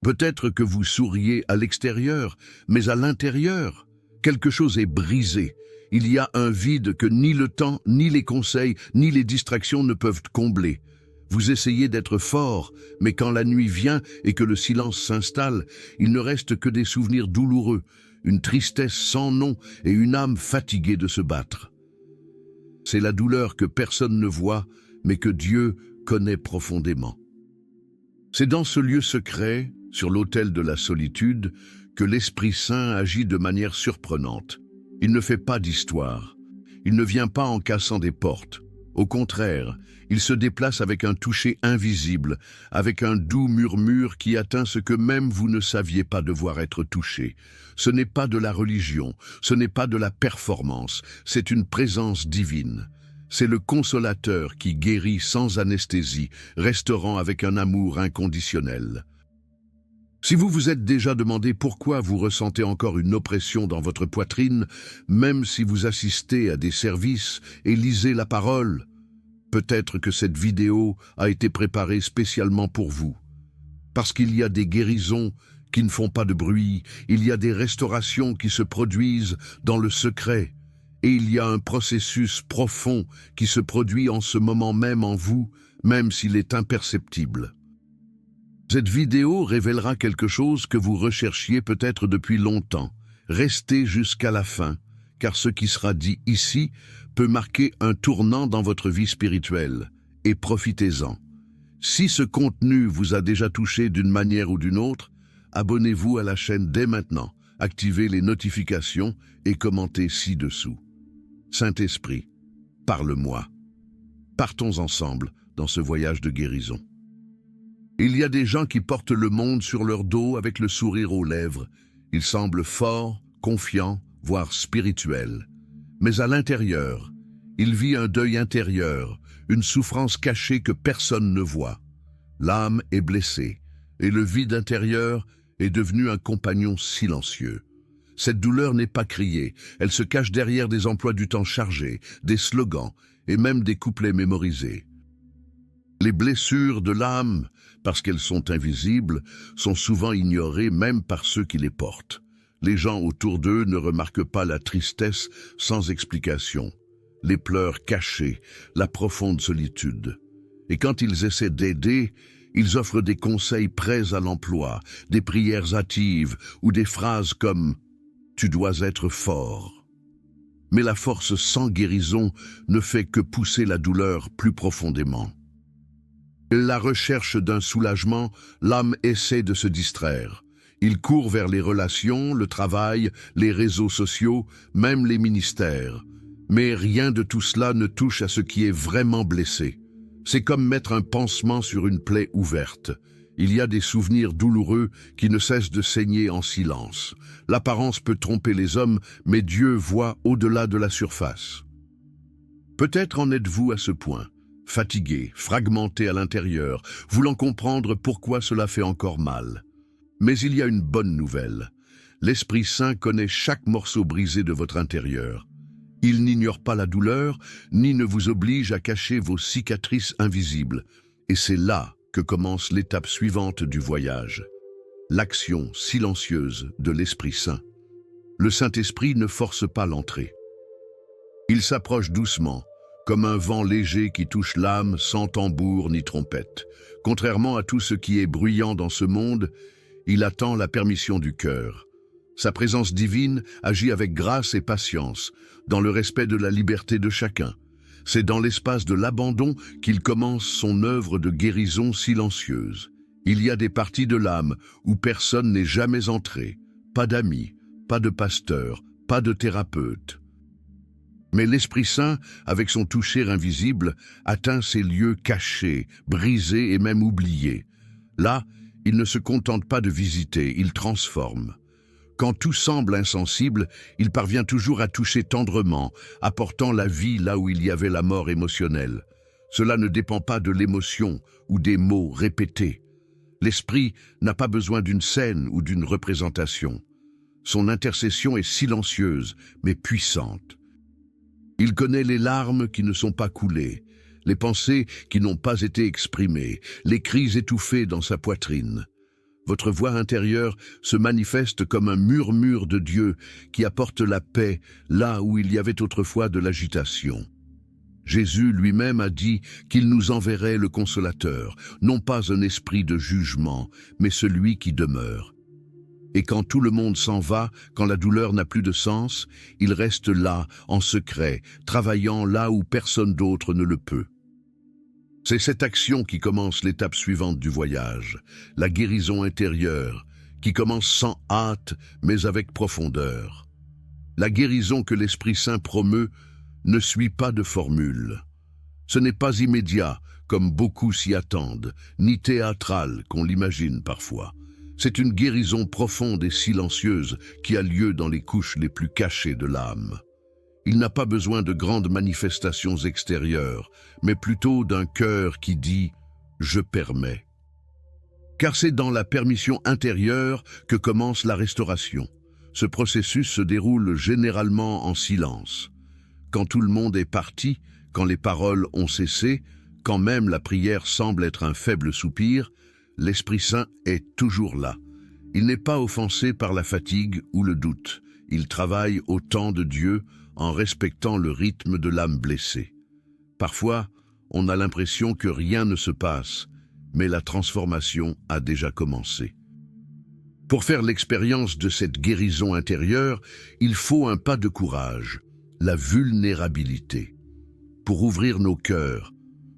Peut-être que vous souriez à l'extérieur, mais à l'intérieur, quelque chose est brisé. Il y a un vide que ni le temps, ni les conseils, ni les distractions ne peuvent combler. Vous essayez d'être fort, mais quand la nuit vient et que le silence s'installe, il ne reste que des souvenirs douloureux, une tristesse sans nom et une âme fatiguée de se battre. C'est la douleur que personne ne voit, mais que Dieu connaît profondément. C'est dans ce lieu secret, sur l'autel de la solitude, que l'Esprit Saint agit de manière surprenante. Il ne fait pas d'histoire. Il ne vient pas en cassant des portes. Au contraire, il se déplace avec un toucher invisible, avec un doux murmure qui atteint ce que même vous ne saviez pas devoir être touché. Ce n'est pas de la religion, ce n'est pas de la performance, c'est une présence divine. C'est le consolateur qui guérit sans anesthésie, restaurant avec un amour inconditionnel. Si vous vous êtes déjà demandé pourquoi vous ressentez encore une oppression dans votre poitrine, même si vous assistez à des services et lisez la parole, peut-être que cette vidéo a été préparée spécialement pour vous. Parce qu'il y a des guérisons qui ne font pas de bruit, il y a des restaurations qui se produisent dans le secret, et il y a un processus profond qui se produit en ce moment même en vous, même s'il est imperceptible. Cette vidéo révélera quelque chose que vous recherchiez peut-être depuis longtemps. Restez jusqu'à la fin, car ce qui sera dit ici peut marquer un tournant dans votre vie spirituelle, et profitez-en. Si ce contenu vous a déjà touché d'une manière ou d'une autre, abonnez-vous à la chaîne dès maintenant, activez les notifications et commentez ci-dessous. Saint-Esprit, parle-moi. Partons ensemble dans ce voyage de guérison. Il y a des gens qui portent le monde sur leur dos avec le sourire aux lèvres. Ils semblent forts, confiants, voire spirituels. Mais à l'intérieur, il vit un deuil intérieur, une souffrance cachée que personne ne voit. L'âme est blessée, et le vide intérieur est devenu un compagnon silencieux. Cette douleur n'est pas criée, elle se cache derrière des emplois du temps chargés, des slogans et même des couplets mémorisés. Les blessures de l'âme, parce qu'elles sont invisibles, sont souvent ignorées même par ceux qui les portent. Les gens autour d'eux ne remarquent pas la tristesse sans explication, les pleurs cachés, la profonde solitude. Et quand ils essaient d'aider, ils offrent des conseils prêts à l'emploi, des prières hâtives ou des phrases comme « Tu dois être fort ». Mais la force sans guérison ne fait que pousser la douleur plus profondément. La recherche d'un soulagement, l'âme essaie de se distraire. Il court vers les relations, le travail, les réseaux sociaux, même les ministères. Mais rien de tout cela ne touche à ce qui est vraiment blessé. C'est comme mettre un pansement sur une plaie ouverte. Il y a des souvenirs douloureux qui ne cessent de saigner en silence. L'apparence peut tromper les hommes, mais Dieu voit au-delà de la surface. Peut-être en êtes-vous à ce point. Fatigué, fragmenté à l'intérieur, voulant comprendre pourquoi cela fait encore mal. Mais il y a une bonne nouvelle. L'Esprit Saint connaît chaque morceau brisé de votre intérieur. Il n'ignore pas la douleur, ni ne vous oblige à cacher vos cicatrices invisibles. Et c'est là que commence l'étape suivante du voyage. L'action silencieuse de l'Esprit Saint. Le Saint-Esprit ne force pas l'entrée. Il s'approche doucement, comme un vent léger qui touche l'âme sans tambour ni trompette. Contrairement à tout ce qui est bruyant dans ce monde, il attend la permission du cœur. Sa présence divine agit avec grâce et patience, dans le respect de la liberté de chacun. C'est dans l'espace de l'abandon qu'il commence son œuvre de guérison silencieuse. Il y a des parties de l'âme où personne n'est jamais entré, pas d'amis, pas de pasteur, pas de thérapeute. Mais l'Esprit Saint, avec son toucher invisible, atteint ces lieux cachés, brisés et même oubliés. Là, il ne se contente pas de visiter, il transforme. Quand tout semble insensible, il parvient toujours à toucher tendrement, apportant la vie là où il y avait la mort émotionnelle. Cela ne dépend pas de l'émotion ou des mots répétés. L'Esprit n'a pas besoin d'une scène ou d'une représentation. Son intercession est silencieuse, mais puissante. Il connaît les larmes qui ne sont pas coulées, les pensées qui n'ont pas été exprimées, les cris étouffés dans sa poitrine. Votre voix intérieure se manifeste comme un murmure de Dieu qui apporte la paix là où il y avait autrefois de l'agitation. Jésus lui-même a dit qu'il nous enverrait le Consolateur, non pas un esprit de jugement, mais celui qui demeure. Et quand tout le monde s'en va, quand la douleur n'a plus de sens, il reste là, en secret, travaillant là où personne d'autre ne le peut. C'est cette action qui commence l'étape suivante du voyage, la guérison intérieure, qui commence sans hâte, mais avec profondeur. La guérison que l'Esprit Saint promeut ne suit pas de formule. Ce n'est pas immédiat, comme beaucoup s'y attendent, ni théâtral, qu'on l'imagine parfois. C'est une guérison profonde et silencieuse qui a lieu dans les couches les plus cachées de l'âme. Il n'a pas besoin de grandes manifestations extérieures, mais plutôt d'un cœur qui dit « Je permets ». Car c'est dans la permission intérieure que commence la restauration. Ce processus se déroule généralement en silence. Quand tout le monde est parti, quand les paroles ont cessé, quand même la prière semble être un faible soupir, l'Esprit Saint est toujours là. Il n'est pas offensé par la fatigue ou le doute. Il travaille au temps de Dieu en respectant le rythme de l'âme blessée. Parfois, on a l'impression que rien ne se passe, mais la transformation a déjà commencé. Pour faire l'expérience de cette guérison intérieure, il faut un pas de courage, la vulnérabilité. Pour ouvrir nos cœurs,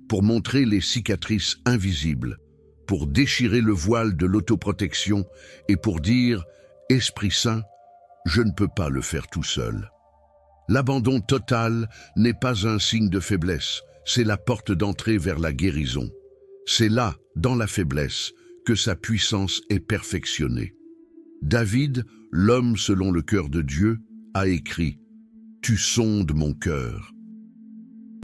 pour montrer les cicatrices invisibles, pour déchirer le voile de l'autoprotection et pour dire « Esprit Saint, je ne peux pas le faire tout seul ». L'abandon total n'est pas un signe de faiblesse, c'est la porte d'entrée vers la guérison. C'est là, dans la faiblesse, que sa puissance est perfectionnée. David, l'homme selon le cœur de Dieu, a écrit « Tu sondes mon cœur ».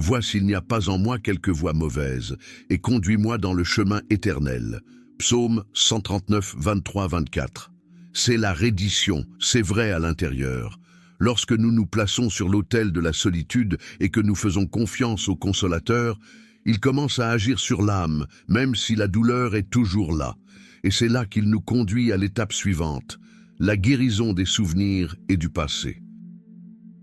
Vois s'il n'y a pas en moi quelque voie mauvaise, et conduis-moi dans le chemin éternel. Psaume 139, 23-24. C'est la reddition, c'est vrai à l'intérieur. Lorsque nous nous plaçons sur l'autel de la solitude et que nous faisons confiance au Consolateur, il commence à agir sur l'âme, même si la douleur est toujours là. Et c'est là qu'il nous conduit à l'étape suivante, la guérison des souvenirs et du passé.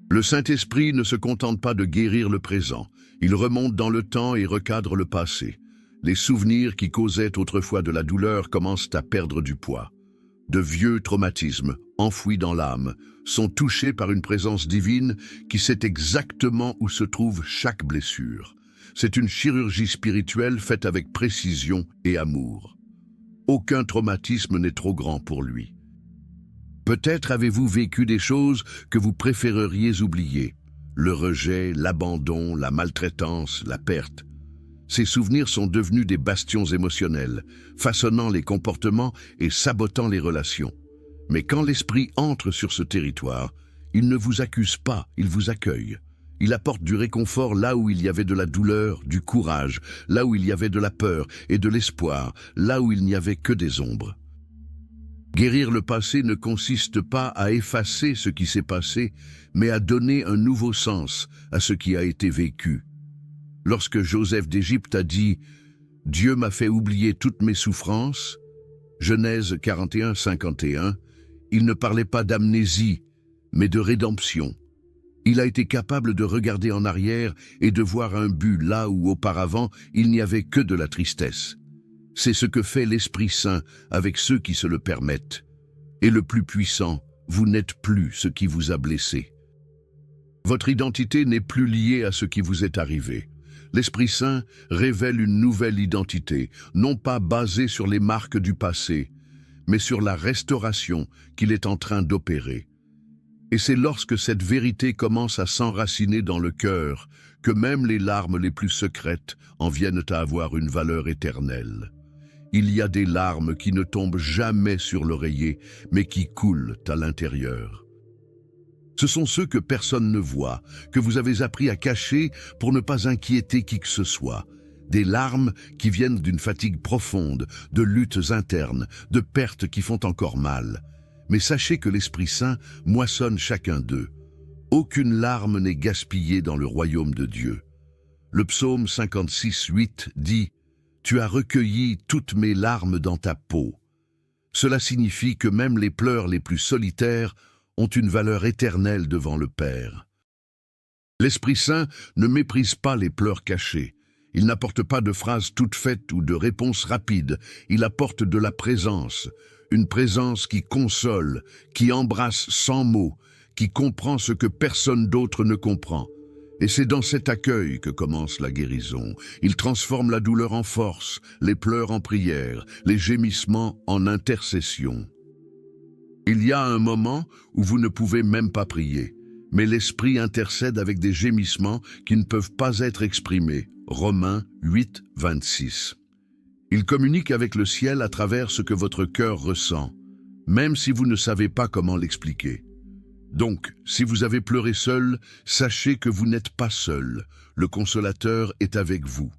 Le Saint-Esprit ne se contente pas de guérir le présent, il remonte dans le temps et recadre le passé. Les souvenirs qui causaient autrefois de la douleur commencent à perdre du poids. De vieux traumatismes, enfouis dans l'âme, sont touchés par une présence divine qui sait exactement où se trouve chaque blessure. C'est une chirurgie spirituelle faite avec précision et amour. Aucun traumatisme n'est trop grand pour lui. Peut-être avez-vous vécu des choses que vous préféreriez oublier. Le rejet, l'abandon, la maltraitance, la perte. Ces souvenirs sont devenus des bastions émotionnels, façonnant les comportements et sabotant les relations. Mais quand l'Esprit entre sur ce territoire, il ne vous accuse pas, il vous accueille. Il apporte du réconfort là où il y avait de la douleur, du courage, là où il y avait de la peur et de l'espoir, là où il n'y avait que des ombres. Guérir le passé ne consiste pas à effacer ce qui s'est passé, mais à donner un nouveau sens à ce qui a été vécu. Lorsque Joseph d'Égypte a dit « Dieu m'a fait oublier toutes mes souffrances », Genèse 41, 51, il ne parlait pas d'amnésie, mais de rédemption. Il a été capable de regarder en arrière et de voir un but là où auparavant il n'y avait que de la tristesse. C'est ce que fait l'Esprit Saint avec ceux qui se le permettent. Et le plus puissant, vous n'êtes plus ce qui vous a blessé. Votre identité n'est plus liée à ce qui vous est arrivé. L'Esprit Saint révèle une nouvelle identité, non pas basée sur les marques du passé, mais sur la restauration qu'il est en train d'opérer. Et c'est lorsque cette vérité commence à s'enraciner dans le cœur que même les larmes les plus secrètes en viennent à avoir une valeur éternelle. Il y a des larmes qui ne tombent jamais sur l'oreiller, mais qui coulent à l'intérieur. Ce sont ceux que personne ne voit, que vous avez appris à cacher pour ne pas inquiéter qui que ce soit. Des larmes qui viennent d'une fatigue profonde, de luttes internes, de pertes qui font encore mal. Mais sachez que l'Esprit Saint moissonne chacun d'eux. Aucune larme n'est gaspillée dans le royaume de Dieu. Le psaume 56, 8 dit « Tu as recueilli toutes mes larmes dans ta peau ». Cela signifie que même les pleurs les plus solitaires ont une valeur éternelle devant le Père. L'Esprit Saint ne méprise pas les pleurs cachés. Il n'apporte pas de phrases toutes faites ou de réponses rapides. Il apporte de la présence, une présence qui console, qui embrasse sans mots, qui comprend ce que personne d'autre ne comprend. Et c'est dans cet accueil que commence la guérison. Il transforme la douleur en force, les pleurs en prière, les gémissements en intercession. Il y a un moment où vous ne pouvez même pas prier, mais l'Esprit intercède avec des gémissements qui ne peuvent pas être exprimés. Romains 8, 26. Il communique avec le ciel à travers ce que votre cœur ressent, même si vous ne savez pas comment l'expliquer. Donc, si vous avez pleuré seul, sachez que vous n'êtes pas seul. Le Consolateur est avec vous.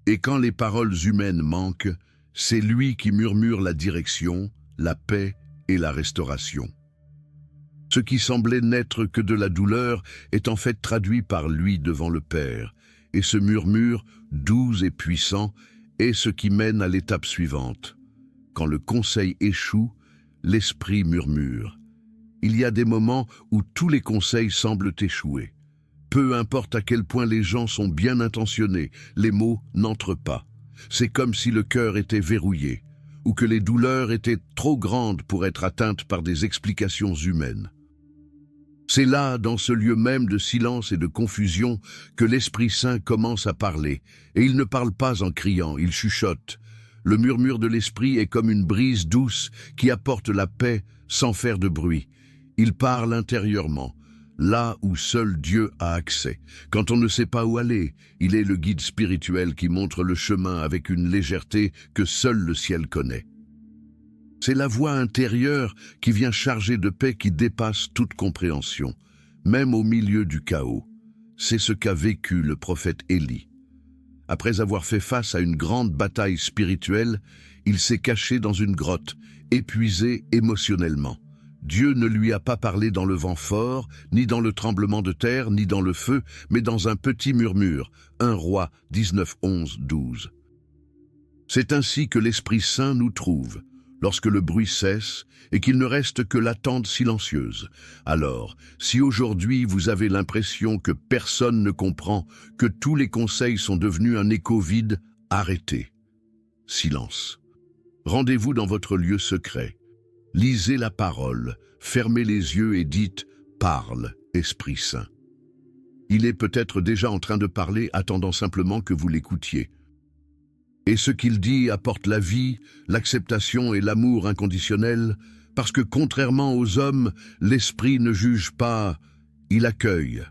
Et quand les paroles humaines manquent, c'est lui qui murmure la direction, la paix et la restauration. Ce qui semblait n'être que de la douleur est en fait traduit par lui devant le Père, et ce murmure, doux et puissant, est ce qui mène à l'étape suivante. Quand le conseil échoue, l'Esprit murmure. Il y a des moments où tous les conseils semblent échouer. Peu importe à quel point les gens sont bien intentionnés, les mots n'entrent pas. C'est comme si le cœur était verrouillé, ou que les douleurs étaient trop grandes pour être atteintes par des explications humaines. C'est là, dans ce lieu même de silence et de confusion, que l'Esprit Saint commence à parler, et il ne parle pas en criant, il chuchote. Le murmure de l'Esprit est comme une brise douce qui apporte la paix sans faire de bruit. Il parle intérieurement, là où seul Dieu a accès. Quand on ne sait pas où aller, il est le guide spirituel qui montre le chemin avec une légèreté que seul le ciel connaît. C'est la voix intérieure qui vient charger de paix qui dépasse toute compréhension, même au milieu du chaos. C'est ce qu'a vécu le prophète Élie. Après avoir fait face à une grande bataille spirituelle, il s'est caché dans une grotte, épuisé émotionnellement. Dieu ne lui a pas parlé dans le vent fort, ni dans le tremblement de terre, ni dans le feu, mais dans un petit murmure. 1 Roi 19, 11, 12. C'est ainsi que l'Esprit Saint nous trouve, lorsque le bruit cesse et qu'il ne reste que l'attente silencieuse. Alors, si aujourd'hui vous avez l'impression que personne ne comprend, que tous les conseils sont devenus un écho vide, arrêtez. Silence. Rendez-vous dans votre lieu secret. Lisez la parole, fermez les yeux et dites « Parle, Esprit Saint ». Il est peut-être déjà en train de parler, attendant simplement que vous l'écoutiez. Et ce qu'il dit apporte la vie, l'acceptation et l'amour inconditionnel, parce que contrairement aux hommes, l'Esprit ne juge pas, il accueille.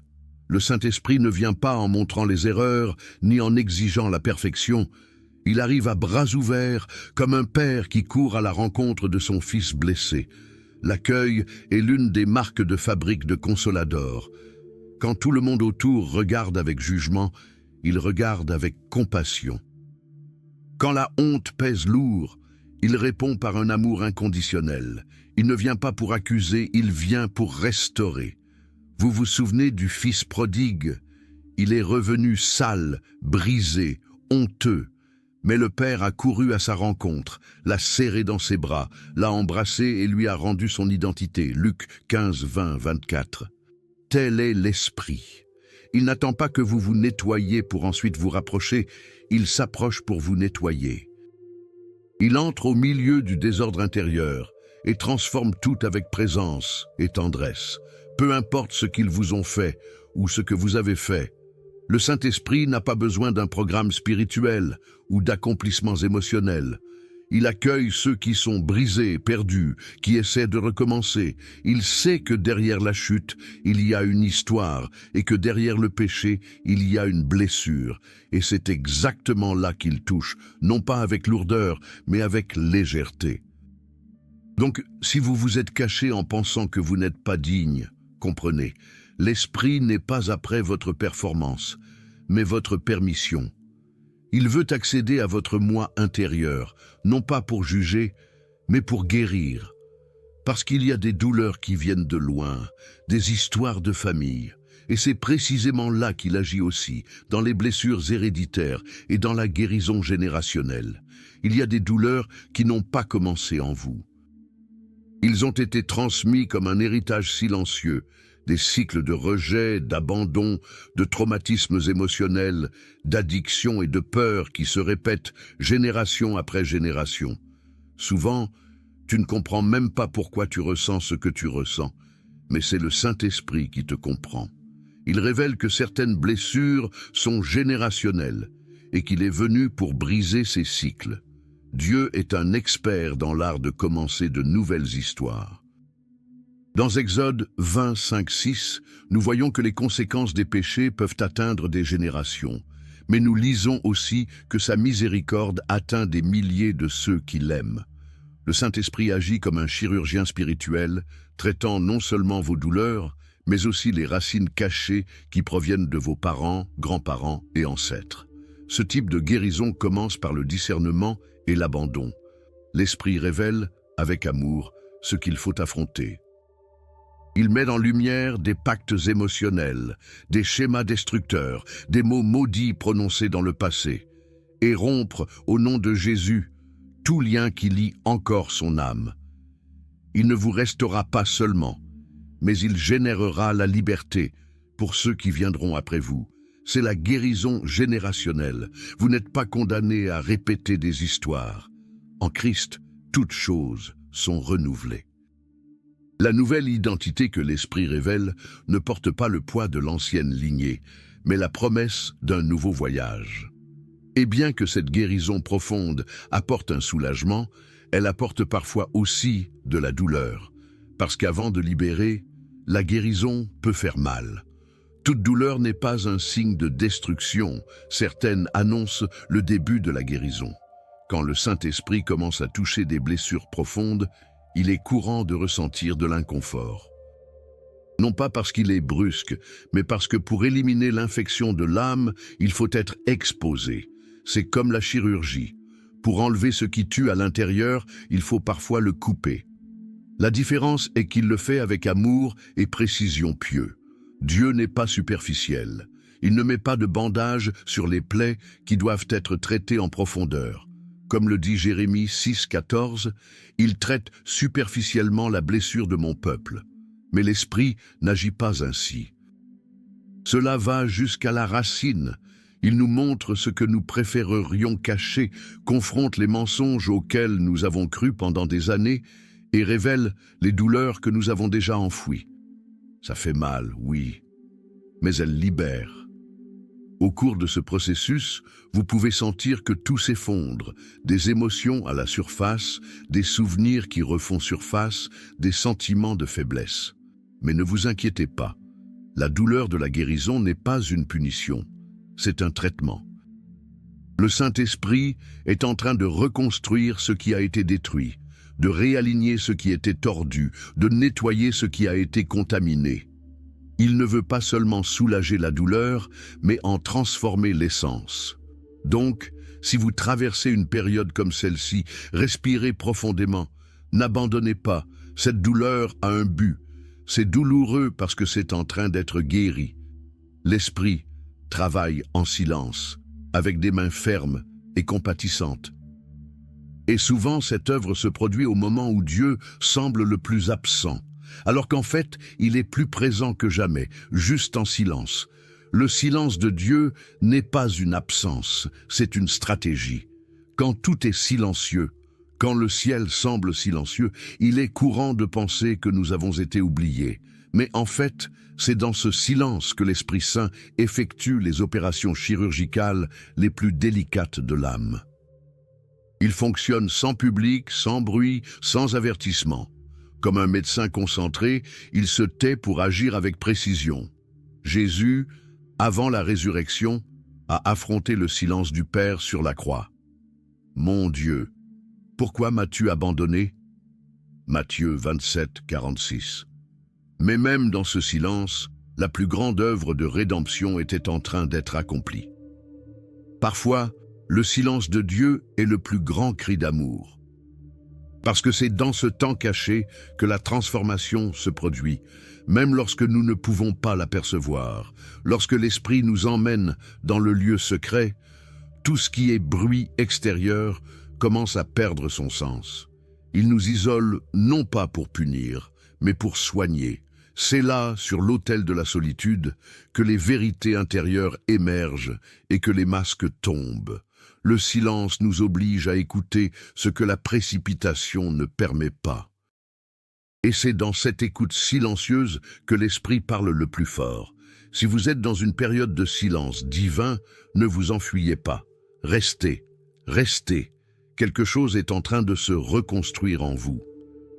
Le Saint-Esprit ne vient pas en montrant les erreurs, ni en exigeant la perfection. Il arrive à bras ouverts, comme un père qui court à la rencontre de son fils blessé. L'accueil est l'une des marques de fabrique de Consolador. Quand tout le monde autour regarde avec jugement, il regarde avec compassion. Quand la honte pèse lourd, il répond par un amour inconditionnel. Il ne vient pas pour accuser, il vient pour restaurer. Vous vous souvenez du fils prodigue? Il est revenu sale, brisé, honteux. Mais le père a couru à sa rencontre, l'a serré dans ses bras, l'a embrassé et lui a rendu son identité. Luc 15, 20, 24. Tel est l'Esprit. Il n'attend pas que vous vous nettoyiez pour ensuite vous rapprocher, il s'approche pour vous nettoyer. Il entre au milieu du désordre intérieur et transforme tout avec présence et tendresse. Peu importe ce qu'ils vous ont fait ou ce que vous avez fait. Le Saint-Esprit n'a pas besoin d'un programme spirituel ou d'accomplissements émotionnels. Il accueille ceux qui sont brisés, perdus, qui essaient de recommencer. Il sait que derrière la chute, il y a une histoire et que derrière le péché, il y a une blessure. Et c'est exactement là qu'il touche, non pas avec lourdeur, mais avec légèreté. Donc, si vous vous êtes caché en pensant que vous n'êtes pas digne, comprenez, l'Esprit n'est pas après votre performance, mais votre permission. Il veut accéder à votre moi intérieur, non pas pour juger, mais pour guérir. Parce qu'il y a des douleurs qui viennent de loin, des histoires de famille. Et c'est précisément là qu'il agit aussi, dans les blessures héréditaires et dans la guérison générationnelle. Il y a des douleurs qui n'ont pas commencé en vous. Ils ont été transmis comme un héritage silencieux, des cycles de rejet, d'abandon, de traumatismes émotionnels, d'addiction et de peur qui se répètent génération après génération. Souvent, tu ne comprends même pas pourquoi tu ressens ce que tu ressens, mais c'est le Saint-Esprit qui te comprend. Il révèle que certaines blessures sont générationnelles et qu'il est venu pour briser ces cycles. Dieu est un expert dans l'art de commencer de nouvelles histoires. Dans Exode 20, 5, 6, nous voyons que les conséquences des péchés peuvent atteindre des générations, mais nous lisons aussi que sa miséricorde atteint des milliers de ceux qui l'aiment. Le Saint-Esprit agit comme un chirurgien spirituel, traitant non seulement vos douleurs, mais aussi les racines cachées qui proviennent de vos parents, grands-parents et ancêtres. Ce type de guérison commence par le discernement et l'abandon. L'Esprit révèle, avec amour, ce qu'il faut affronter. Il met en lumière des pactes émotionnels, des schémas destructeurs, des mots maudits prononcés dans le passé, et rompre, au nom de Jésus, tout lien qui lie encore son âme. Il ne vous restera pas seulement, mais il générera la liberté pour ceux qui viendront après vous. C'est la guérison générationnelle. Vous n'êtes pas condamnés à répéter des histoires. En Christ, toutes choses sont renouvelées. La nouvelle identité que l'Esprit révèle ne porte pas le poids de l'ancienne lignée, mais la promesse d'un nouveau voyage. Et bien que cette guérison profonde apporte un soulagement, elle apporte parfois aussi de la douleur, parce qu'avant de libérer, la guérison peut faire mal. Toute douleur n'est pas un signe de destruction, certaines annoncent le début de la guérison. Quand le Saint-Esprit commence à toucher des blessures profondes, il est courant de ressentir de l'inconfort. Non pas parce qu'il est brusque, mais parce que pour éliminer l'infection de l'âme, il faut être exposé. C'est comme la chirurgie. Pour enlever ce qui tue à l'intérieur, il faut parfois le couper. La différence est qu'il le fait avec amour et précision pieux. Dieu n'est pas superficiel. Il ne met pas de bandage sur les plaies qui doivent être traitées en profondeur. Comme le dit Jérémie 6, 14, « Il traite superficiellement la blessure de mon peuple. » Mais l'Esprit n'agit pas ainsi. Cela va jusqu'à la racine. Il nous montre ce que nous préférerions cacher, confronte les mensonges auxquels nous avons cru pendant des années et révèle les douleurs que nous avons déjà enfouies. Ça fait mal, oui, mais elle libère. Au cours de ce processus, vous pouvez sentir que tout s'effondre, des émotions à la surface, des souvenirs qui refont surface, des sentiments de faiblesse. Mais ne vous inquiétez pas, la douleur de la guérison n'est pas une punition, c'est un traitement. Le Saint-Esprit est en train de reconstruire ce qui a été détruit, de réaligner ce qui était tordu, de nettoyer ce qui a été contaminé. Il ne veut pas seulement soulager la douleur, mais en transformer l'essence. Donc, si vous traversez une période comme celle-ci, respirez profondément. N'abandonnez pas, cette douleur a un but. C'est douloureux parce que c'est en train d'être guéri. L'Esprit travaille en silence, avec des mains fermes et compatissantes. Et souvent, cette œuvre se produit au moment où Dieu semble le plus absent, alors qu'en fait, il est plus présent que jamais, juste en silence. Le silence de Dieu n'est pas une absence, c'est une stratégie. Quand tout est silencieux, quand le ciel semble silencieux, il est courant de penser que nous avons été oubliés. Mais en fait, c'est dans ce silence que l'Esprit Saint effectue les opérations chirurgicales les plus délicates de l'âme. Il fonctionne sans public, sans bruit, sans avertissement. Comme un médecin concentré, il se tait pour agir avec précision. Jésus, avant la résurrection, a affronté le silence du Père sur la croix. « Mon Dieu, pourquoi m'as-tu abandonné » Matthieu 27, 46. Mais même dans ce silence, la plus grande œuvre de rédemption était en train d'être accomplie. Parfois, le silence de Dieu est le plus grand cri d'amour. Parce que c'est dans ce temps caché que la transformation se produit, même lorsque nous ne pouvons pas l'apercevoir. Lorsque l'Esprit nous emmène dans le lieu secret, tout ce qui est bruit extérieur commence à perdre son sens. Il nous isole non pas pour punir, mais pour soigner. C'est là, sur l'autel de la solitude, que les vérités intérieures émergent et que les masques tombent. Le silence nous oblige à écouter ce que la précipitation ne permet pas. Et c'est dans cette écoute silencieuse que l'esprit parle le plus fort. Si vous êtes dans une période de silence divin, ne vous enfuyez pas. Restez, restez. Quelque chose est en train de se reconstruire en vous.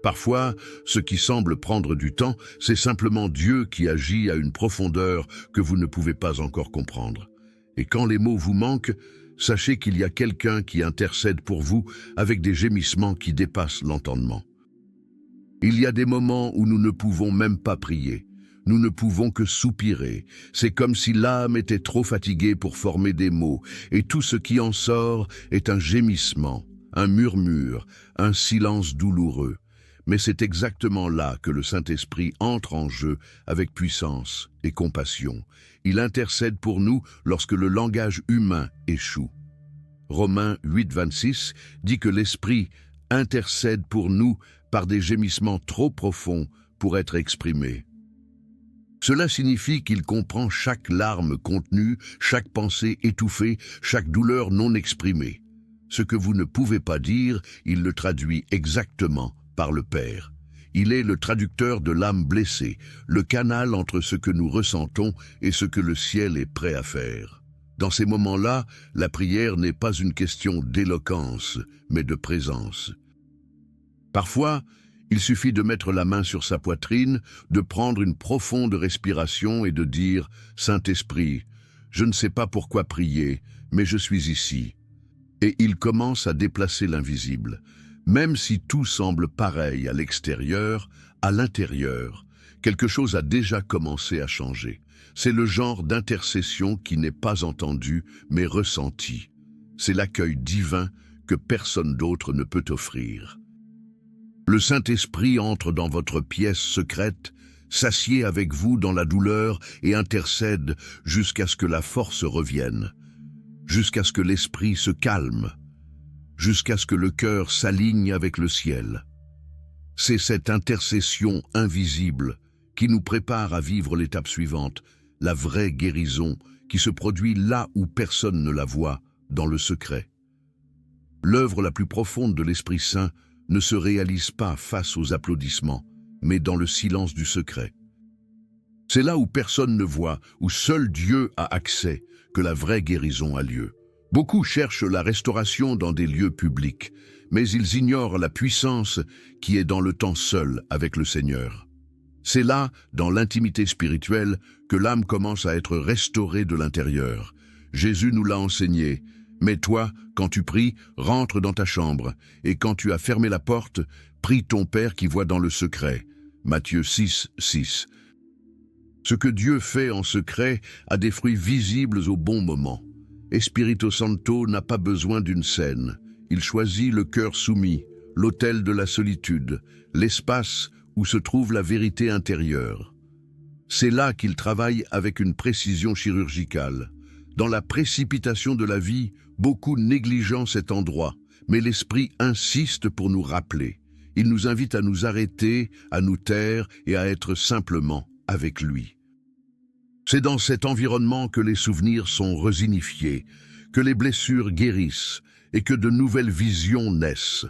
Parfois, ce qui semble prendre du temps, c'est simplement Dieu qui agit à une profondeur que vous ne pouvez pas encore comprendre. Et quand les mots vous manquent, sachez qu'il y a quelqu'un qui intercède pour vous avec des gémissements qui dépassent l'entendement. Il y a des moments où nous ne pouvons même pas prier. Nous ne pouvons que soupirer. C'est comme si l'âme était trop fatiguée pour former des mots, et tout ce qui en sort est un gémissement, un murmure, un silence douloureux. Mais c'est exactement là que le Saint-Esprit entre en jeu avec puissance et compassion. Il intercède pour nous lorsque le langage humain échoue. Romains 8,26 dit que l'Esprit intercède pour nous par des gémissements trop profonds pour être exprimés. Cela signifie qu'il comprend chaque larme contenue, chaque pensée étouffée, chaque douleur non exprimée. Ce que vous ne pouvez pas dire, il le traduit exactement par le Père. Il est le traducteur de l'âme blessée, le canal entre ce que nous ressentons et ce que le ciel est prêt à faire. Dans ces moments-là, la prière n'est pas une question d'éloquence, mais de présence. Parfois, il suffit de mettre la main sur sa poitrine, de prendre une profonde respiration et de dire « Saint-Esprit, je ne sais pas pourquoi prier, mais je suis ici. » Et il commence à déplacer l'invisible. Même si tout semble pareil à l'extérieur, à l'intérieur, quelque chose a déjà commencé à changer. C'est le genre d'intercession qui n'est pas entendu, mais ressenti. C'est l'accueil divin que personne d'autre ne peut offrir. Le Saint-Esprit entre dans votre pièce secrète, s'assied avec vous dans la douleur et intercède jusqu'à ce que la force revienne, jusqu'à ce que l'esprit se calme, jusqu'à ce que le cœur s'aligne avec le ciel. C'est cette intercession invisible qui nous prépare à vivre l'étape suivante, la vraie guérison qui se produit là où personne ne la voit, dans le secret. L'œuvre la plus profonde de l'Esprit Saint ne se réalise pas face aux applaudissements, mais dans le silence du secret. C'est là où personne ne voit, où seul Dieu a accès, que la vraie guérison a lieu. Beaucoup cherchent la restauration dans des lieux publics, mais ils ignorent la puissance qui est dans le temps seul avec le Seigneur. C'est là, dans l'intimité spirituelle, que l'âme commence à être restaurée de l'intérieur. Jésus nous l'a enseigné. Mais toi, quand tu pries, rentre dans ta chambre, et quand tu as fermé la porte, prie ton Père qui voit dans le secret. Matthieu 6,6. Ce que Dieu fait en secret a des fruits visibles au bon moment. Espírito Santo n'a pas besoin d'une scène. Il choisit le cœur soumis, l'autel de la solitude, l'espace où se trouve la vérité intérieure. C'est là qu'il travaille avec une précision chirurgicale. Dans la précipitation de la vie, beaucoup négligent cet endroit, mais l'Esprit insiste pour nous rappeler. Il nous invite à nous arrêter, à nous taire et à être simplement avec lui. C'est dans cet environnement que les souvenirs sont resignifiés, que les blessures guérissent et que de nouvelles visions naissent.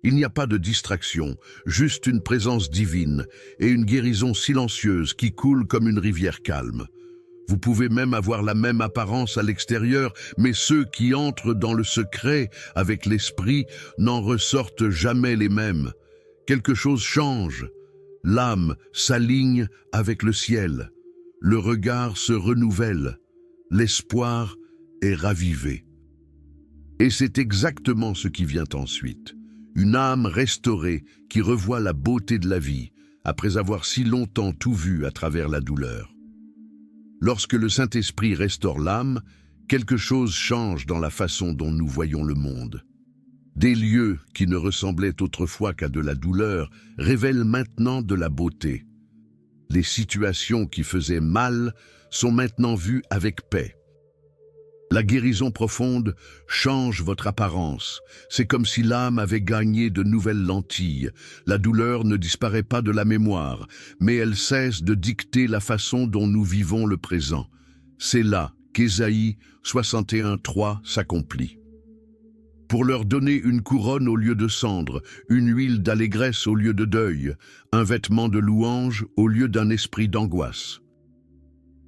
Il n'y a pas de distraction, juste une présence divine et une guérison silencieuse qui coule comme une rivière calme. Vous pouvez même avoir la même apparence à l'extérieur, mais ceux qui entrent dans le secret avec l'esprit n'en ressortent jamais les mêmes. Quelque chose change. L'âme s'aligne avec le ciel. Le regard se renouvelle. L'espoir est ravivé. Et c'est exactement ce qui vient ensuite. Une âme restaurée qui revoit la beauté de la vie, après avoir si longtemps tout vu à travers la douleur. Lorsque le Saint-Esprit restaure l'âme, quelque chose change dans la façon dont nous voyons le monde. Des lieux qui ne ressemblaient autrefois qu'à de la douleur révèlent maintenant de la beauté. Les situations qui faisaient mal sont maintenant vues avec paix. La guérison profonde change votre apparence. C'est comme si l'âme avait gagné de nouvelles lentilles. La douleur ne disparaît pas de la mémoire, mais elle cesse de dicter la façon dont nous vivons le présent. C'est là qu'Ésaïe 61:3 s'accomplit. Pour leur donner une couronne au lieu de cendre, une huile d'allégresse au lieu de deuil, un vêtement de louange au lieu d'un esprit d'angoisse.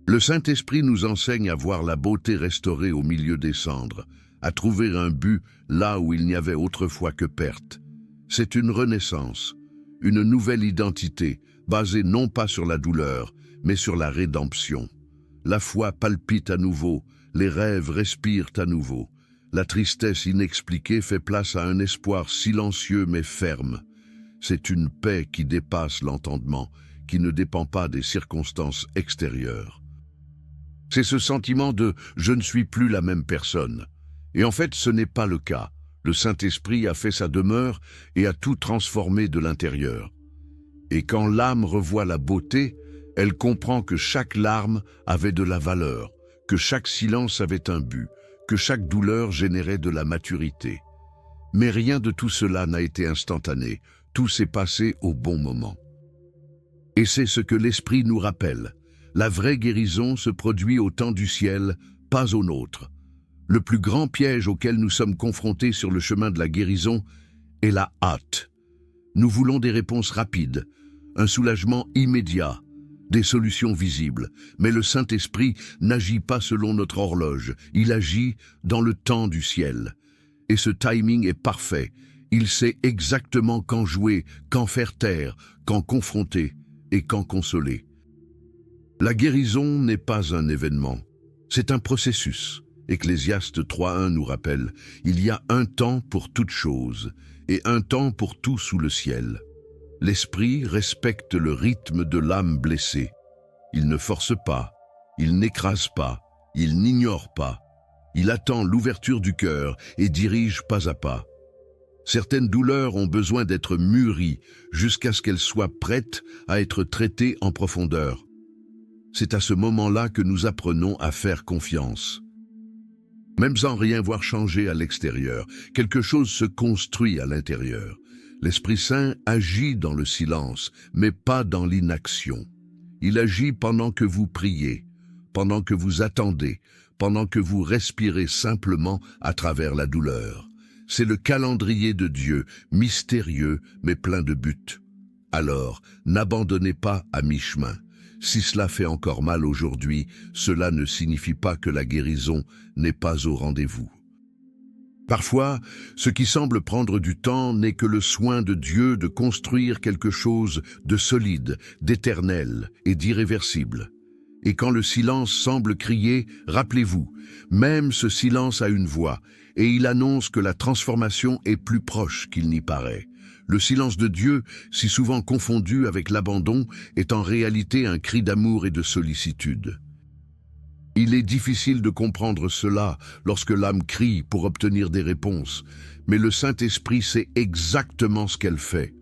Le Saint-Esprit nous enseigne à voir la beauté restaurée au milieu des cendres, à trouver un but là où il n'y avait autrefois que perte. C'est une renaissance, une nouvelle identité, basée non pas sur la douleur, mais sur la rédemption. La foi palpite à nouveau, les rêves respirent à nouveau. La tristesse inexpliquée fait place à un espoir silencieux mais ferme. C'est une paix qui dépasse l'entendement, qui ne dépend pas des circonstances extérieures. C'est ce sentiment de « je ne suis plus la même personne ». Et en fait, ce n'est pas le cas. Le Saint-Esprit a fait sa demeure et a tout transformé de l'intérieur. Et quand l'âme revoit la beauté, elle comprend que chaque larme avait de la valeur, que chaque silence avait un but, que chaque douleur générait de la maturité. Mais rien de tout cela n'a été instantané, tout s'est passé au bon moment. Et c'est ce que l'Esprit nous rappelle. La vraie guérison se produit au temps du ciel, pas au nôtre. Le plus grand piège auquel nous sommes confrontés sur le chemin de la guérison est la hâte. Nous voulons des réponses rapides, un soulagement immédiat, des solutions visibles. Mais le Saint-Esprit n'agit pas selon notre horloge, il agit dans le temps du ciel. Et ce timing est parfait. Il sait exactement quand jouer, quand faire taire, quand confronter et quand consoler. La guérison n'est pas un événement, c'est un processus. Ecclésiaste 3:1 nous rappelle, il y a un temps pour toute chose et un temps pour tout sous le ciel. L'esprit respecte le rythme de l'âme blessée. Il ne force pas, il n'écrase pas, il n'ignore pas. Il attend l'ouverture du cœur et dirige pas à pas. Certaines douleurs ont besoin d'être mûries jusqu'à ce qu'elles soient prêtes à être traitées en profondeur. C'est à ce moment-là que nous apprenons à faire confiance. Même sans rien voir changer à l'extérieur, quelque chose se construit à l'intérieur. L'Esprit Saint agit dans le silence, mais pas dans l'inaction. Il agit pendant que vous priez, pendant que vous attendez, pendant que vous respirez simplement à travers la douleur. C'est le calendrier de Dieu, mystérieux mais plein de buts. Alors, n'abandonnez pas à mi-chemin. Si cela fait encore mal aujourd'hui, cela ne signifie pas que la guérison n'est pas au rendez-vous. Parfois, ce qui semble prendre du temps n'est que le soin de Dieu de construire quelque chose de solide, d'éternel et d'irréversible. Et quand le silence semble crier, rappelez-vous, même ce silence a une voix, et il annonce que la transformation est plus proche qu'il n'y paraît. Le silence de Dieu, si souvent confondu avec l'abandon, est en réalité un cri d'amour et de sollicitude. Il est difficile de comprendre cela lorsque l'âme crie pour obtenir des réponses, mais le Saint-Esprit sait exactement ce qu'elle fait.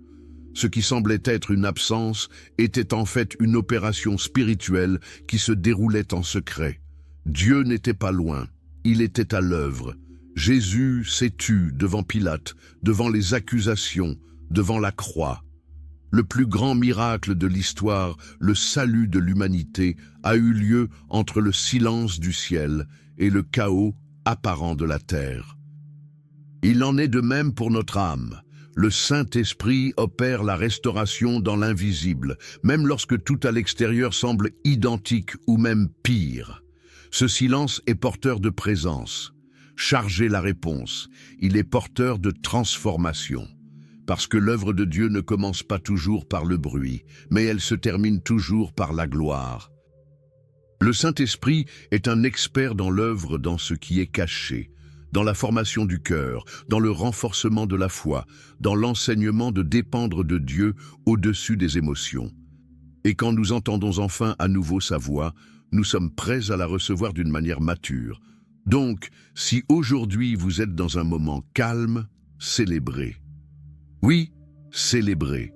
Ce qui semblait être une absence était en fait une opération spirituelle qui se déroulait en secret. Dieu n'était pas loin, il était à l'œuvre. Jésus s'est tu devant Pilate, devant les accusations, devant la croix. Le plus grand miracle de l'histoire, le salut de l'humanité, a eu lieu entre le silence du ciel et le chaos apparent de la terre. Il en est de même pour notre âme. Le Saint-Esprit opère la restauration dans l'invisible, même lorsque tout à l'extérieur semble identique ou même pire. Ce silence est porteur de présence. Chargez la réponse. Il est porteur de transformation. Parce que l'œuvre de Dieu ne commence pas toujours par le bruit, mais elle se termine toujours par la gloire. Le Saint-Esprit est un expert dans l'œuvre, dans ce qui est caché, dans la formation du cœur, dans le renforcement de la foi, dans l'enseignement de dépendre de Dieu au-dessus des émotions. Et quand nous entendons enfin à nouveau sa voix, nous sommes prêts à la recevoir d'une manière mature. Donc, si aujourd'hui vous êtes dans un moment calme, célébrez. Oui, célébrez.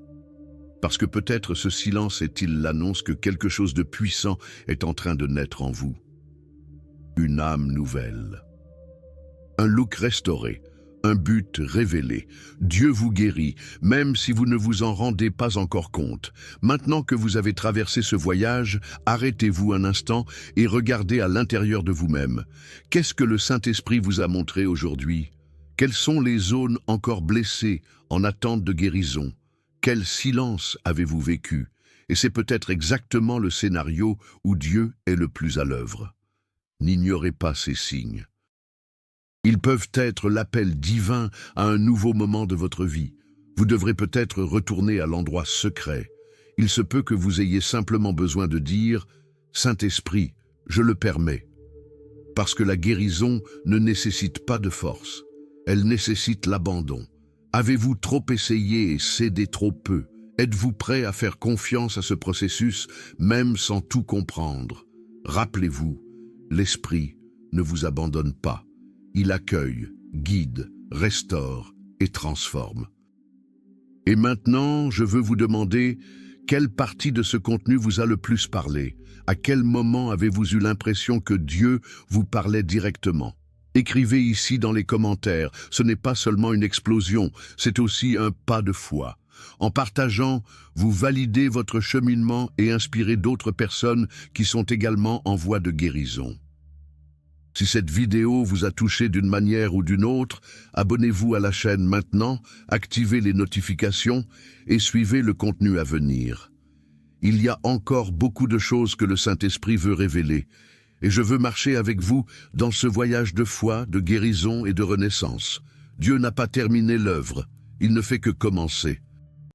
Parce que peut-être ce silence est-il l'annonce que quelque chose de puissant est en train de naître en vous. une âme nouvelle. Un look restauré, un but révélé. Dieu vous guérit, même si vous ne vous en rendez pas encore compte. Maintenant que vous avez traversé ce voyage, arrêtez-vous un instant et regardez à l'intérieur de vous-même. Qu'est-ce que le Saint-Esprit vous a montré aujourd'hui? Quelles sont les zones encore blessées, en attente de guérison? Quel silence avez-vous vécu? Et c'est peut-être exactement le scénario où Dieu est le plus à l'œuvre. N'ignorez pas ces signes. Ils peuvent être l'appel divin à un nouveau moment de votre vie. Vous devrez peut-être retourner à l'endroit secret. Il se peut que vous ayez simplement besoin de dire « Saint-Esprit, je le permets ». Parce que la guérison ne nécessite pas de force. Elle nécessite l'abandon. Avez-vous trop essayé et cédé trop peu? Êtes-vous prêt à faire confiance à ce processus, même sans tout comprendre? Rappelez-vous, l'Esprit ne vous abandonne pas. Il accueille, guide, restaure et transforme. Et maintenant, je veux vous demander quelle partie de ce contenu vous a le plus parlé? À quel moment avez-vous eu l'impression que Dieu vous parlait directement? Écrivez ici dans les commentaires, ce n'est pas seulement une explosion, c'est aussi un pas de foi. En partageant, vous validez votre cheminement et inspirez d'autres personnes qui sont également en voie de guérison. Si cette vidéo vous a touché d'une manière ou d'une autre, abonnez-vous à la chaîne maintenant, activez les notifications et suivez le contenu à venir. Il y a encore beaucoup de choses que le Saint-Esprit veut révéler, et je veux marcher avec vous dans ce voyage de foi, de guérison et de renaissance. Dieu n'a pas terminé l'œuvre, il ne fait que commencer.